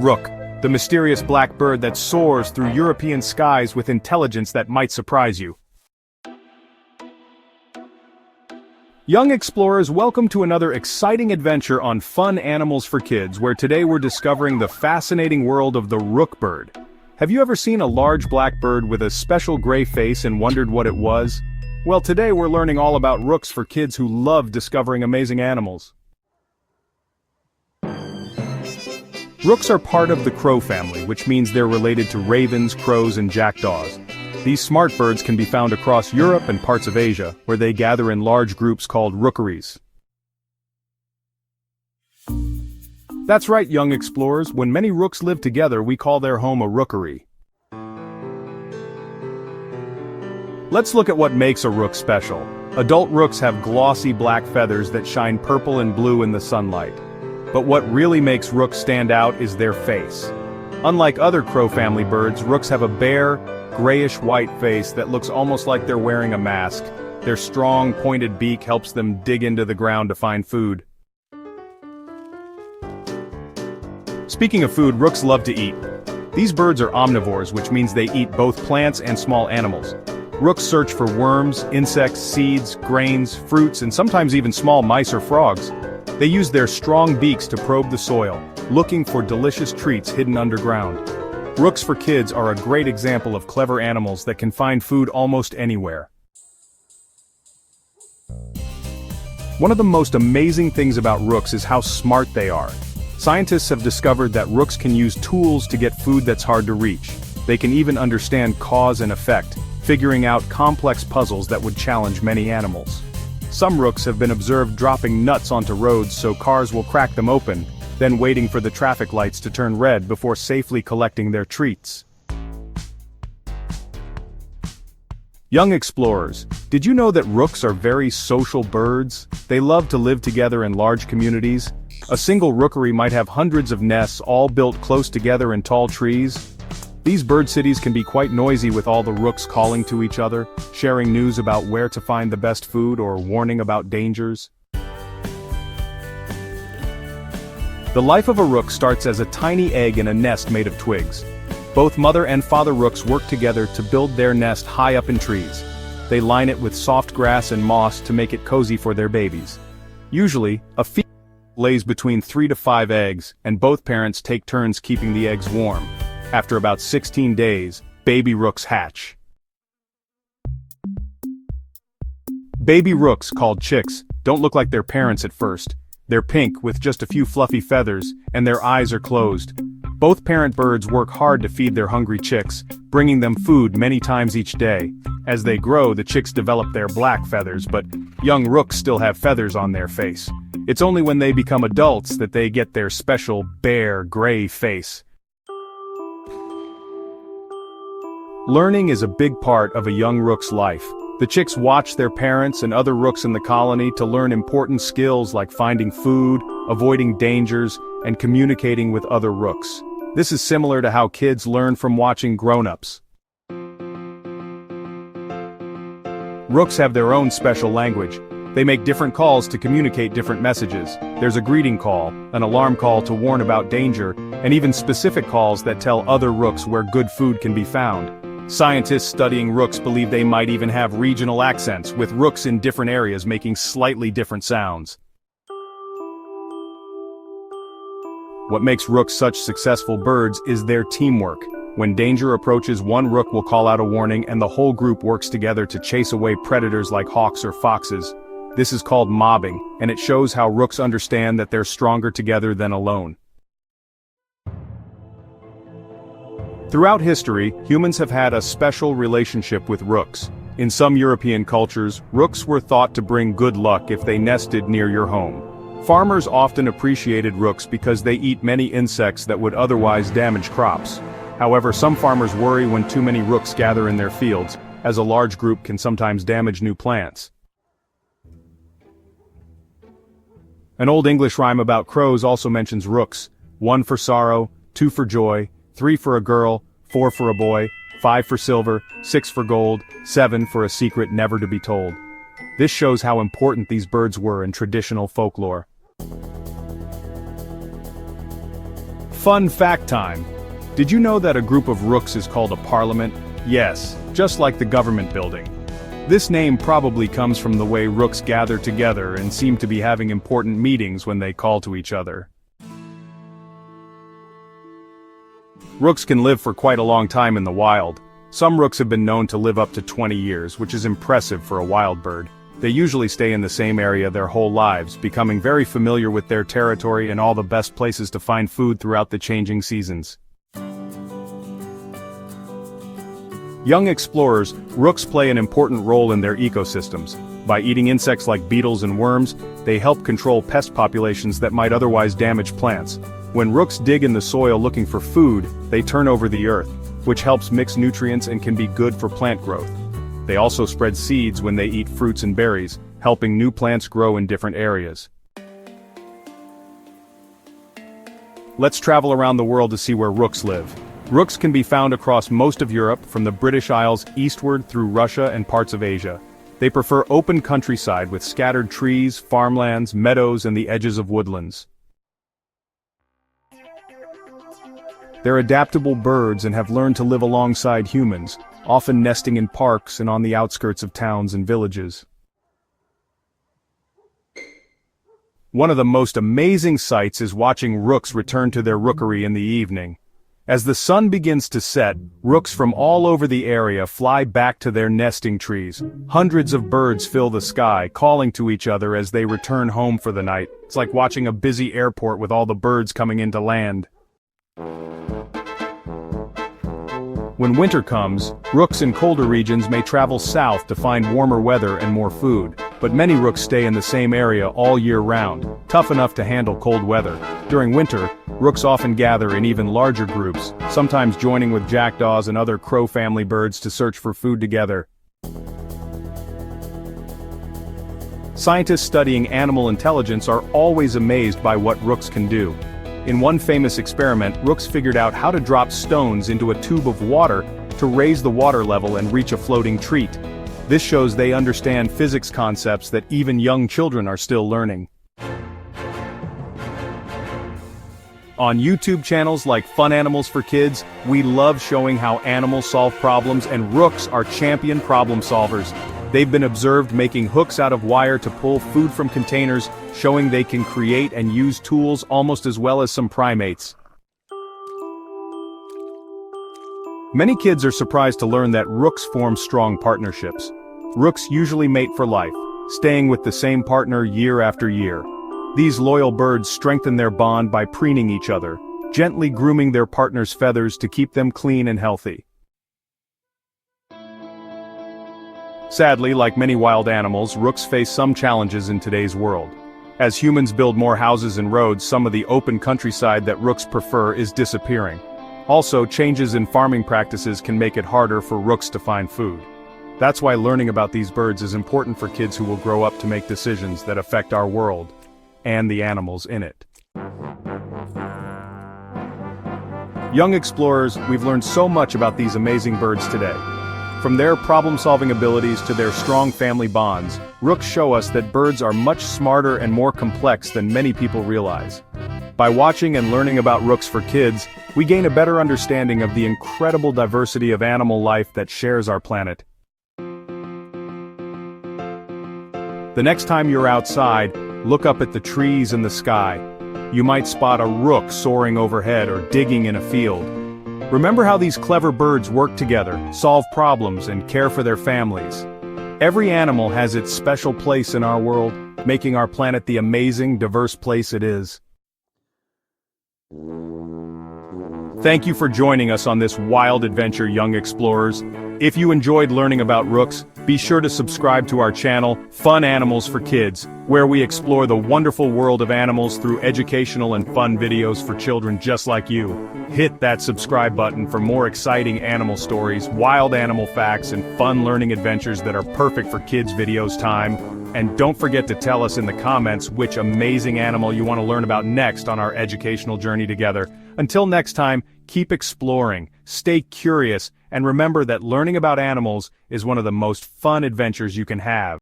Rook, the mysterious black bird that soars through European skies with intelligence that might surprise you. Young explorers, welcome to another exciting adventure on Fun Animals for Kids, where today we're discovering the fascinating world of the rook bird. Have you ever seen a large black bird with a special gray face and wondered what it was? Well, today we're learning all about rooks for kids who love discovering amazing animals. Rooks are part of the crow family, which means they're related to ravens, crows, and jackdaws. These smart birds can be found across Europe and parts of Asia, where they gather in large groups called rookeries. That's right, young explorers, when many rooks live together, we call their home a rookery. Let's look at what makes a rook special. Adult rooks have glossy black feathers that shine purple and blue in the sunlight. But what really makes rooks stand out is their face. Unlike other crow family birds, rooks have a bare, grayish-white face that looks almost like they're wearing a mask. Their strong, pointed beak helps them dig into the ground to find food. Speaking of food, rooks love to eat. These birds are omnivores, which means they eat both plants and small animals. Rooks search for worms, insects, seeds, grains, fruits, and sometimes even small mice or frogs. They use their strong beaks to probe the soil, looking for delicious treats hidden underground. Rooks for kids are a great example of clever animals that can find food almost anywhere. One of the most amazing things about rooks is how smart they are. Scientists have discovered that rooks can use tools to get food that's hard to reach. They can even understand cause and effect, figuring out complex puzzles that would challenge many animals. Some rooks have been observed dropping nuts onto roads so cars will crack them open, then waiting for the traffic lights to turn red before safely collecting their treats. Young explorers, did you know that rooks are very social birds? They love to live together in large communities. A single rookery might have hundreds of nests all built close together in tall trees. These bird cities can be quite noisy with all the rooks calling to each other, sharing news about where to find the best food or warning about dangers. The life of a rook starts as a tiny egg in a nest made of twigs. Both mother and father rooks work together to build their nest high up in trees. They line it with soft grass and moss to make it cozy for their babies. Usually, a female lays between 3 to 5 eggs, and both parents take turns keeping the eggs warm. After about 16 days, baby rooks hatch. Baby rooks, called chicks, don't look like their parents at first. They're pink with just a few fluffy feathers, and their eyes are closed. Both parent birds work hard to feed their hungry chicks, bringing them food many times each day. As they grow, the chicks develop their black feathers, but young rooks still have feathers on their face. It's only when they become adults that they get their special bare, gray face. Learning is a big part of a young rook's life. The chicks watch their parents and other rooks in the colony to learn important skills like finding food, avoiding dangers, and communicating with other rooks. This is similar to how kids learn from watching grown-ups. Rooks have their own special language. They make different calls to communicate different messages. There's a greeting call, an alarm call to warn about danger, and even specific calls that tell other rooks where good food can be found. Scientists studying rooks believe they might even have regional accents, with rooks in different areas making slightly different sounds. What makes rooks such successful birds is their teamwork. When danger approaches, one rook will call out a warning and the whole group works together to chase away predators like hawks or foxes. This is called mobbing, and it shows how rooks understand that they're stronger together than alone. Throughout history, humans have had a special relationship with rooks. In some European cultures, rooks were thought to bring good luck if they nested near your home. Farmers often appreciated rooks because they eat many insects that would otherwise damage crops. However, some farmers worry when too many rooks gather in their fields, as a large group can sometimes damage new plants. An Old English rhyme about crows also mentions rooks: 1 for sorrow, 2 for joy, 3 for a girl, 4 for a boy, 5 for silver, 6 for gold, 7 for a secret never to be told. This shows how important these birds were in traditional folklore. Fun fact time. Did you know that a group of rooks is called a parliament? Yes, just like the government building. This name probably comes from the way rooks gather together and seem to be having important meetings when they call to each other. Rooks can live for quite a long time in the wild. Some rooks have been known to live up to 20 years, which is impressive for a wild bird. They usually stay in the same area their whole lives, becoming very familiar with their territory and all the best places to find food throughout the changing seasons. Young explorers, rooks play an important role in their ecosystems. By eating insects like beetles and worms, they help control pest populations that might otherwise damage plants. When rooks dig in the soil looking for food, they turn over the earth, which helps mix nutrients and can be good for plant growth. They also spread seeds when they eat fruits and berries, helping new plants grow in different areas. Let's travel around the world to see where rooks live. Rooks can be found across most of Europe, from the British Isles eastward through Russia and parts of Asia. They prefer open countryside with scattered trees, farmlands, meadows, and the edges of woodlands. They're adaptable birds and have learned to live alongside humans, often nesting in parks and on the outskirts of towns and villages. One of the most amazing sights is watching rooks return to their rookery in the evening. As the sun begins to set, rooks from all over the area fly back to their nesting trees. Hundreds of birds fill the sky, calling to each other as they return home for the night. It's like watching a busy airport with all the birds coming in to land. When winter comes, rooks in colder regions may travel south to find warmer weather and more food, but many rooks stay in the same area all year round, tough enough to handle cold weather. During winter, rooks often gather in even larger groups, sometimes joining with jackdaws and other crow family birds to search for food together. Scientists studying animal intelligence are always amazed by what rooks can do. In one famous experiment, rooks figured out how to drop stones into a tube of water to raise the water level and reach a floating treat. This shows they understand physics concepts that even young children are still learning. On YouTube channels like Fun Animals for Kids, we love showing how animals solve problems, and rooks are champion problem solvers. They've been observed making hooks out of wire to pull food from containers, showing they can create and use tools almost as well as some primates. Many kids are surprised to learn that rooks form strong partnerships. Rooks usually mate for life, staying with the same partner year after year. These loyal birds strengthen their bond by preening each other, gently grooming their partner's feathers to keep them clean and healthy. Sadly, like many wild animals, rooks face some challenges in today's world. As humans build more houses and roads, some of the open countryside that rooks prefer is disappearing. Also, changes in farming practices can make it harder for rooks to find food. That's why learning about these birds is important for kids who will grow up to make decisions that affect our world and the animals in it. Young explorers, we've learned so much about these amazing birds today. From their problem-solving abilities to their strong family bonds, rooks show us that birds are much smarter and more complex than many people realize. By watching and learning about rooks for kids, we gain a better understanding of the incredible diversity of animal life that shares our planet. The next time you're outside, look up at the trees and the sky. You might spot a rook soaring overhead or digging in a field. Remember how these clever birds work together, solve problems, and care for their families. Every animal has its special place in our world, making our planet the amazing, diverse place it is. Thank you for joining us on this wild adventure, young explorers. If you enjoyed learning about rooks, be sure to subscribe to our channel, Fun Animals for Kids, where we explore the wonderful world of animals through educational and fun videos for children just like you. Hit that subscribe button for more exciting animal stories, wild animal facts, and fun learning adventures that are perfect for kids' videos time. And don't forget to tell us in the comments which amazing animal you want to learn about next on our educational journey together. Until next time, keep exploring, stay curious, and remember that learning about animals is one of the most fun adventures you can have.